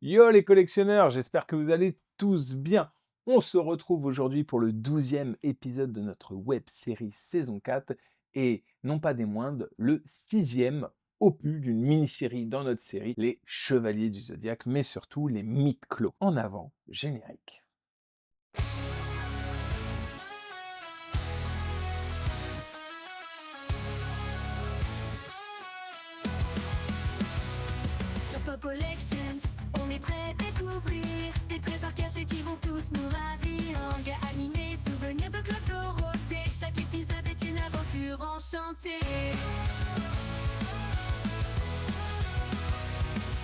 Yo les collectionneurs, j'espère que vous allez tous bien. On se retrouve aujourd'hui pour le 12e épisode de notre web série saison 4 et non pas des moindres, le 6e opus d'une mini-série dans notre série, les Chevaliers du Zodiaque, mais surtout les mythes clos. En avant, générique. Sur Pop Collections, on est prêt à découvrir des trésors cachés qui vont tous nous ravir. Manga animé, souvenirs de Club Dorothée. Chaque épisode est une aventure enchantée.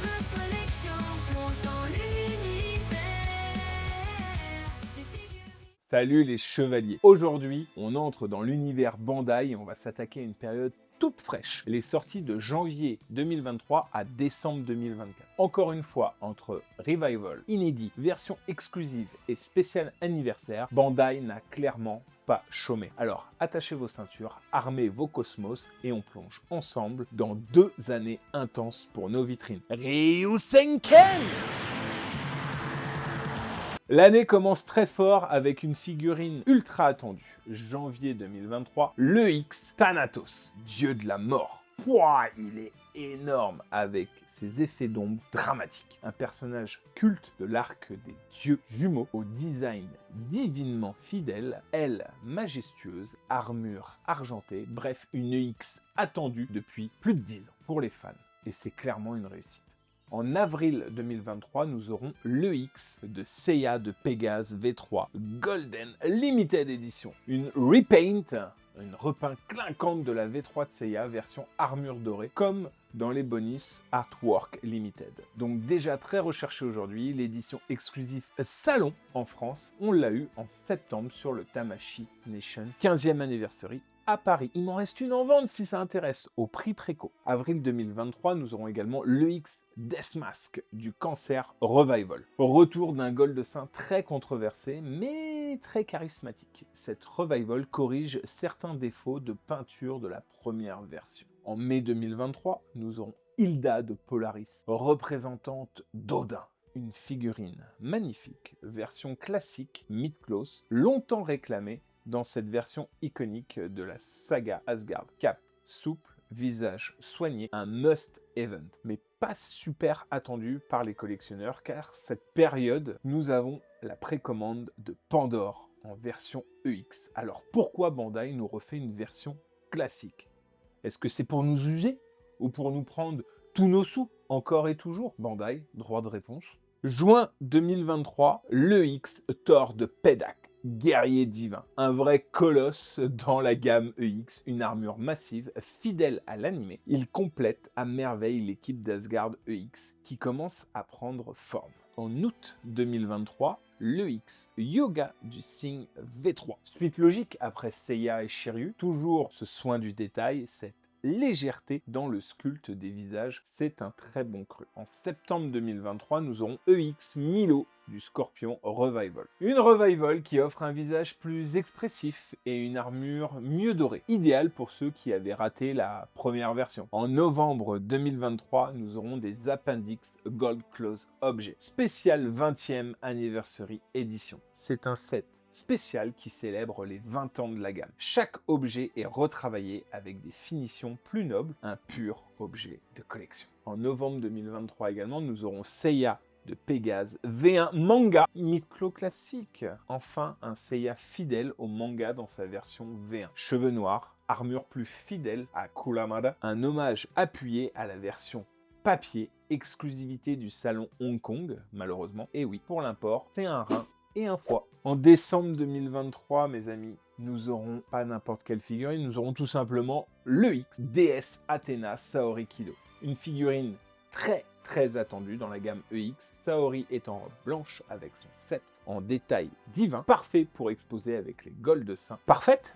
Pop Collection plonge dans l'univers des figurines. Salut les chevaliers. Aujourd'hui, on entre dans l'univers Bandai et on va s'attaquer à une période toute fraîche. Les sorties de janvier 2023 à décembre 2024. Encore une fois, entre Revival, inédit, version exclusive et spécial anniversaire, Bandai n'a clairement pas chômé. Alors, attachez vos ceintures, armez vos cosmos et on plonge ensemble dans 2 années intenses pour nos vitrines. Ryusenken! L'année commence très fort avec une figurine ultra attendue. Janvier 2023, le X Thanatos, dieu de la mort. Pouah, il est énorme avec ses effets d'ombre dramatiques. Un personnage culte de l'arc des dieux jumeaux au design divinement fidèle, aile majestueuse, armure argentée, bref, une X attendue depuis plus de 10 ans pour les fans. Et c'est clairement une réussite. En avril 2023, nous aurons le X de Seiya de Pégase V3 Golden Limited Edition. Une repaint, une repeinte clinquante de la V3 de Seiya version armure dorée, comme dans les bonus Artwork Limited. Donc déjà très recherché aujourd'hui, l'édition exclusive Salon en France, on l'a eu en septembre sur le Tamashii Nation 15e anniversary à Paris. Il m'en reste une en vente si ça intéresse, au prix préco. Avril 2023, nous aurons également le X Death Mask du Cancer Revival. Retour d'un Gold Saint très controversé, mais très charismatique. Cette Revival corrige certains défauts de peinture de la première version. En mai 2023, nous aurons Hilda de Polaris, représentante d'Odin. Une figurine magnifique, version classique, mid-close, longtemps réclamée dans cette version iconique de la saga Asgard. Cap souple, visage soigné, un must-event, mais pas super attendu par les collectionneurs car cette période, nous avons la précommande de Pandore en version EX. Alors pourquoi Bandai nous refait une version classique? Est-ce que c'est pour nous user ou pour nous prendre tous nos sous? Encore et toujours, Bandai, droit de réponse. Juin 2023, le X Thor de Pedak. Guerrier divin, un vrai colosse dans la gamme EX, une armure massive, fidèle à l'animé. Il complète à merveille l'équipe d'Asgard EX qui commence à prendre forme. En août 2023, le X Yoga du signe V3. Suite logique après Seiya et Shiryu, toujours ce soin du détail, cette légèreté dans le sculpte des visages, c'est un très bon cru. En septembre 2023, nous aurons EX Milo du Scorpion Revival. Une Revival qui offre un visage plus expressif et une armure mieux dorée, idéale pour ceux qui avaient raté la première version. En novembre 2023, nous aurons des Appendix Gold Close Objets, spécial 20e anniversary édition. C'est un set spécial qui célèbre les 20 ans de la gamme. Chaque objet est retravaillé avec des finitions plus nobles, un pur objet de collection. En novembre 2023 également, nous aurons Seiya de Pégase V1 manga mythlo classique. Enfin, un Seiya fidèle au manga dans sa version V1. Cheveux noirs, armure plus fidèle à Kulamada, un hommage appuyé à la version papier, exclusivité du salon Hong Kong, malheureusement. Et oui, pour l'import, c'est un rein et un foie. En décembre 2023, mes amis, nous aurons pas n'importe quelle figurine, nous aurons tout simplement le X déesse Athéna Saori Kido. Une figurine très attendue dans la gamme EX. Saori est en robe blanche avec son sceptre en détail divin, parfait pour exposer avec les Gold Saints. Parfaite?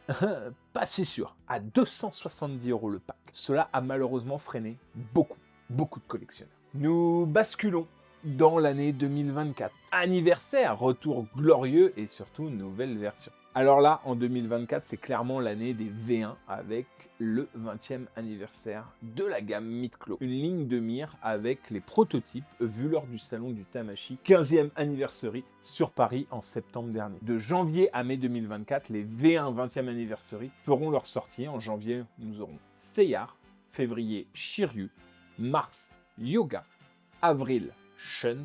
Pas si sûr. À 270 € le pack. Cela a malheureusement freiné beaucoup de collectionneurs. Nous basculons dans l'année 2024. Anniversaire, retour glorieux et surtout nouvelle version. Alors là, en 2024, c'est clairement l'année des V1 avec le 20e anniversaire de la gamme Mid-Clos. Une ligne de mire avec les prototypes vus lors du salon du Tamashii 15e anniversary sur Paris en septembre dernier. De janvier à mai 2024, les V1 20e anniversary feront leur sortie. En janvier, nous aurons Seiya, février Shiryu, mars Yoga, avril Shun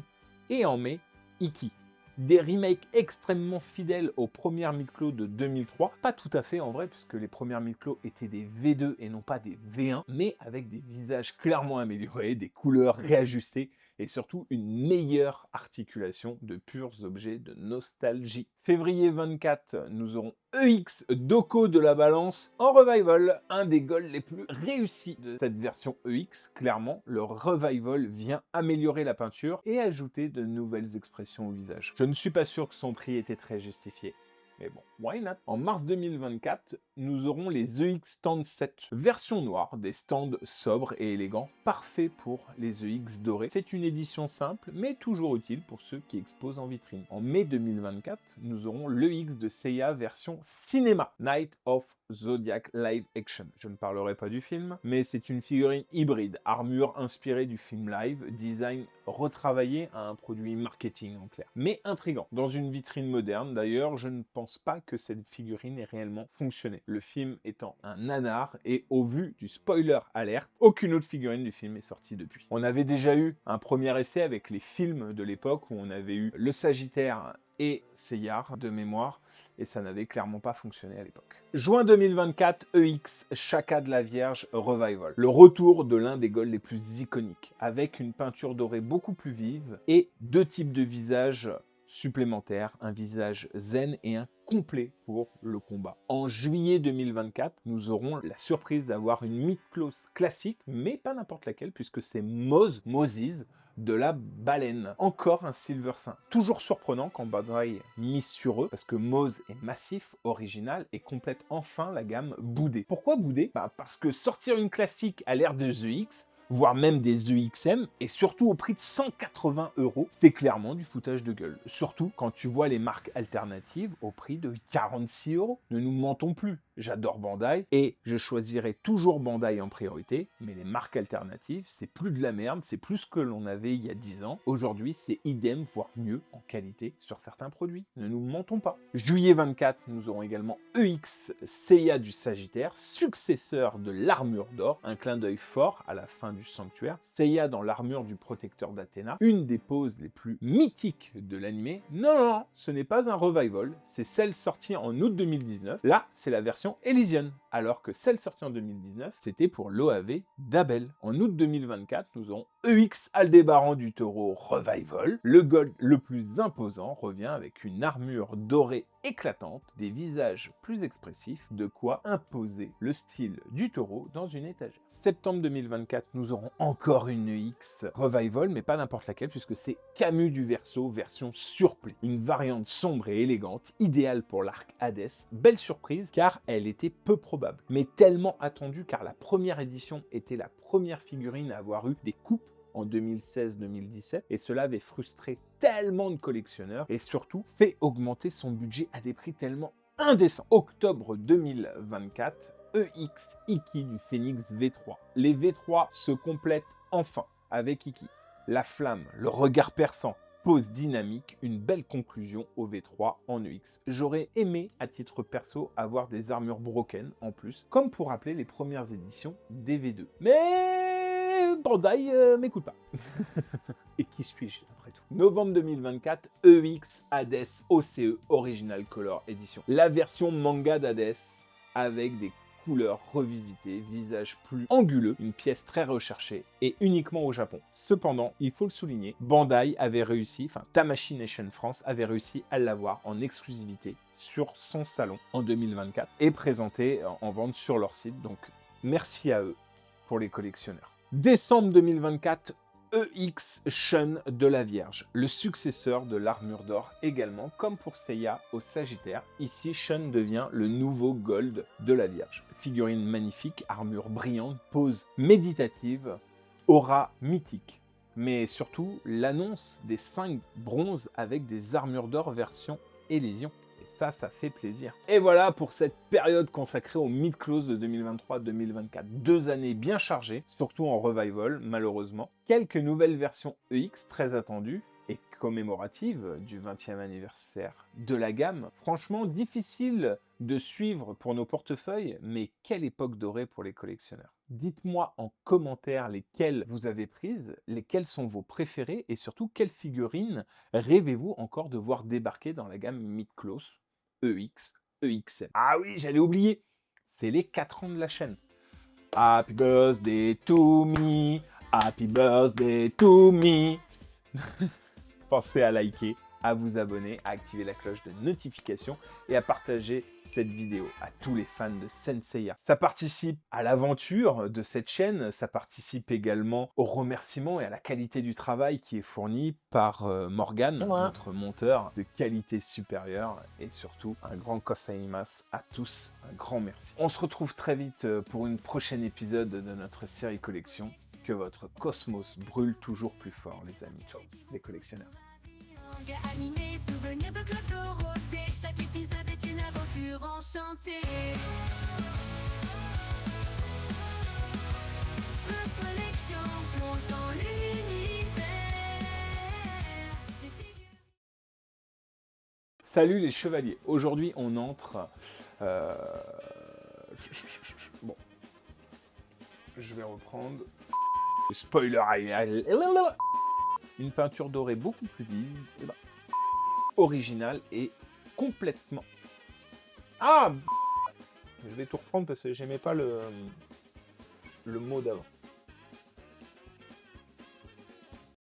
et en mai Iki. Des remakes extrêmement fidèles aux premières Mid-Clos de 2003. Pas tout à fait en vrai, puisque les premières Mid-Clos étaient des V2 et non pas des V1, mais avec des visages clairement améliorés, des couleurs réajustées et surtout une meilleure articulation de purs objets de nostalgie. Février 24, nous aurons EX Doko de la Balance en revival, un des golds les plus réussis de cette version EX. Clairement, le revival vient améliorer la peinture et ajouter de nouvelles expressions au visage. Je ne suis pas sûr que son prix était très justifié. Mais bon, why not? En mars 2024, nous aurons les EX Stand 7, version noire, des stands sobres et élégants, parfaits pour les EX dorés. C'est une édition simple, mais toujours utile pour ceux qui exposent en vitrine. En mai 2024, nous aurons l'EX de Seiya version cinéma, Night of Zodiac Live Action. Je ne parlerai pas du film, mais c'est une figurine hybride, armure inspirée du film live, design retravaillé à un produit marketing en clair. Mais intriguant. Dans une vitrine moderne, d'ailleurs, je ne pense pas que cette figurine ait réellement fonctionné. Le film étant un nanar et au vu du spoiler alert, aucune autre figurine du film est sortie depuis. On avait déjà eu un premier essai avec les films de l'époque où on avait eu le Sagittaire et Seiya de mémoire, et ça n'avait clairement pas fonctionné à l'époque. Juin 2024, EX Shaka de la Vierge Revival. Le retour de l'un des golds les plus iconiques, avec une peinture dorée beaucoup plus vive et deux types de visages supplémentaires, un visage zen et un complet pour le combat. En juillet 2024, nous aurons la surprise d'avoir une Mid-Clos classique, mais pas n'importe laquelle, puisque c'est Moses de la baleine. Encore un Silver Saint. Toujours surprenant quand Bandai mise sur eux, parce que Mose est massif, original, et complète enfin la gamme boudée. Pourquoi boudée? Parce que sortir une classique à l'ère des EX, voire même des EXM, et surtout au prix de 180 €, c'est clairement du foutage de gueule. Surtout quand tu vois les marques alternatives au prix de 46 €. Ne nous mentons plus, j'adore Bandai, et je choisirai toujours Bandai en priorité, mais les marques alternatives, c'est plus de la merde, c'est plus ce que l'on avait il y a 10 ans. Aujourd'hui, c'est idem, voire mieux en qualité sur certains produits. Ne nous mentons pas. Juillet 24, nous aurons également EX Seiya du Sagittaire, successeur de l'armure d'or, un clin d'œil fort à la fin du sanctuaire. Seiya dans l'armure du protecteur d'Athéna, une des poses les plus mythiques de l'anime. Non, ce n'est pas un revival, c'est celle sortie en août 2019. Là, c'est la version Elysian, alors que celle sortie en 2019, c'était pour l'OAV d'Abel. En août 2024, nous aurons EX Aldébaran du Taureau Revival. Le gold le plus imposant revient avec une armure dorée éclatante, des visages plus expressifs, de quoi imposer le style du taureau dans une étagère. Septembre 2024, nous aurons encore une EX Revival, mais pas n'importe laquelle, puisque c'est Camus du Verseau, version surplay. Une variante sombre et élégante, idéale pour l'arc Hadès. Belle surprise, car elle était peu probable, mais tellement attendue, car la première édition était la première figurine à avoir eu des coupes en 2016-2017, et cela avait frustré tellement de collectionneurs, et surtout fait augmenter son budget à des prix tellement indécents. Octobre 2024, EX Iki du Phoenix V3. Les V3 se complètent enfin avec Iki. La flamme, le regard perçant, pose dynamique, une belle conclusion au V3 en EX. J'aurais aimé, à titre perso, avoir des armures broken en plus, comme pour rappeler les premières éditions des V2. Mais Bandai m'écoute pas. Et qui suis-je après tout? Novembre 2024, EX Hades OCE Original Color Edition. La version manga d'Hades avec des couleurs revisitées, visage plus anguleux, une pièce très recherchée et uniquement au Japon. Cependant, il faut le souligner, Bandai avait réussi, Tamashii Nation France avait réussi à l'avoir en exclusivité sur son salon en 2024 et présenté en vente sur leur site. Donc merci à eux pour les collectionneurs. Décembre 2024, EX Shun de la Vierge, le successeur de l'armure d'or également, comme pour Seiya au Sagittaire. Ici, Shun devient le nouveau Gold de la Vierge. Figurine magnifique, armure brillante, pose méditative, aura mythique. Mais surtout, l'annonce des 5 bronzes avec des armures d'or version Elysion. Et Ça fait plaisir. Et voilà pour cette période consacrée au mid-close de 2023-2024. 2 années bien chargées, surtout en revival, malheureusement. Quelques nouvelles versions EX très attendues et commémoratives du 20e anniversaire de la gamme. Franchement, difficile de suivre pour nos portefeuilles, mais quelle époque dorée pour les collectionneurs. Dites-moi en commentaire lesquelles vous avez prises, lesquelles sont vos préférées et surtout quelles figurines rêvez-vous encore de voir débarquer dans la gamme mid-close EX, EXL. Ah oui, j'allais oublier, c'est les 4 ans de la chaîne. Happy birthday to me, happy birthday to me. Pensez à liker, à vous abonner, à activer la cloche de notification et à partager cette vidéo à tous les fans de Senseiya. Ça participe à l'aventure de cette chaîne, ça participe également au remerciement et à la qualité du travail qui est fourni par Morgan, notre monteur de qualité supérieure, et surtout un grand kosaimasu à tous, un grand merci. On se retrouve très vite pour une prochaine épisode de notre série collection. Que votre cosmos brûle toujours plus fort, les amis. Ciao, les collectionneurs. Manga animé, souvenir de Claude Dorothée. Chaque épisode est une aventure enchantée. Notre collection plonge dans l'univers des figures. Salut les chevaliers. Aujourd'hui, on entre... Bon. Je vais reprendre... Spoiler. Une peinture dorée beaucoup plus vive, originale et complètement... Ah, je vais tout reprendre parce que j'aimais pas le mot d'avant.